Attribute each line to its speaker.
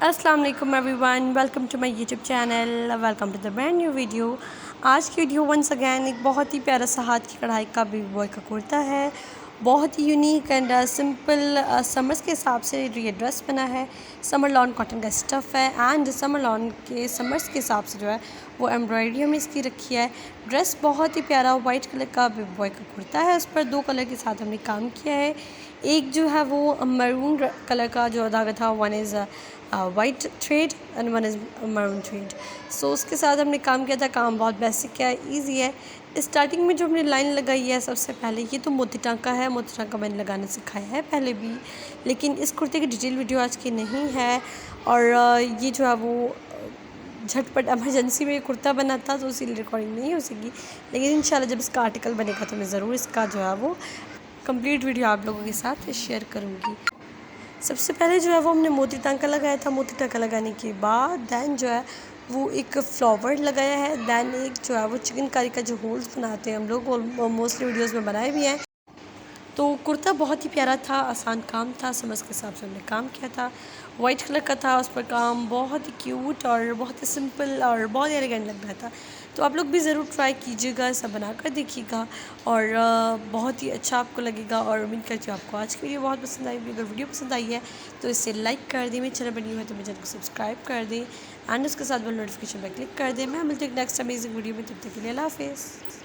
Speaker 1: अस्सलाम वालेकुम everyone, welcome to my YouTube channel, welcome to the brand new video. आज की वीडियो वंस अगैन एक बहुत ही प्यारा सा हाथ की कढ़ाई का बेबी बॉय का कुर्ता है। बहुत ही यूनिक एंड सिंपल समर्स के हिसाब से ये ड्रेस बना है। समर लॉन कॉटन का स्टफ़ है एंड समर लॉन के समर्स के हिसाब से जो है वो एम्ब्रॉयडरी हमने इसकी रखी है। ड्रेस बहुत ही प्यारा वाइट कलर का बेबी बॉय का कुर्ता है, उस पर दो कलर के साथ हमने काम किया है। एक जो है वो मरून कलर का जो धागा था, one is white thread and one is maroon thread. So उसके साथ हमने काम किया था। काम बहुत बेसिक है, इजी है। स्टार्टिंग में जो हमने लाइन लगाई है सबसे पहले, ये तो मोती टांका है। मोती टांका मैंने लगाना सिखाया है पहले भी, लेकिन इस कुर्ते की डिटेल वीडियो आज की नहीं है। और ये जो है वो झटपट एमरजेंसी में कुर्ता बना था, तो इसीलिए रिकॉर्डिंग नहीं हो सकी। लेकिन इंशाल्लाह जब इसका आर्टिकल बनेगा तो मैं ज़रूर इसका जो है वो कंप्लीट वीडियो आप लोगों के साथ शेयर करूँगी। सबसे पहले जो है वो हमने मोती टांका लगाया था। मोती टांका लगाने के बाद दैन जो है वो एक फ्लावर लगाया है। दैन एक जो है वो चिकनकारी का जो होल्स बनाते हैं हम लोग, वो मोस्टली वीडियोस में बनाए भी हैं। तो कुर्ता बहुत ही प्यारा था, आसान काम था, समझ के हिसाब से हमने काम किया था। वाइट कलर का था, उस पर काम बहुत ही क्यूट और बहुत ही सिंपल और बहुत ही एलिगेंट लग रहा था। तो आप लोग भी ज़रूर ट्राई कीजिएगा, सब बनाकर देखिएगा और बहुत ही अच्छा आपको लगेगा। और उम्मीद करती हूँ आपको आज की वीडियो बहुत पसंद आई। अगर वीडियो पसंद आई है तो इसे लाइक कर दें, मेरे चैनल बनी हुई है तो मेरे चैनल को सब्सक्राइब कर दें एंड उसके साथ बेल नोटिफिकेशन पर क्लिक कर दें। मैं मिलती हूँ नेक्स्ट अमेजिंग वीडियो में, तब तक के लिए अल्लाह हाफ़िज़।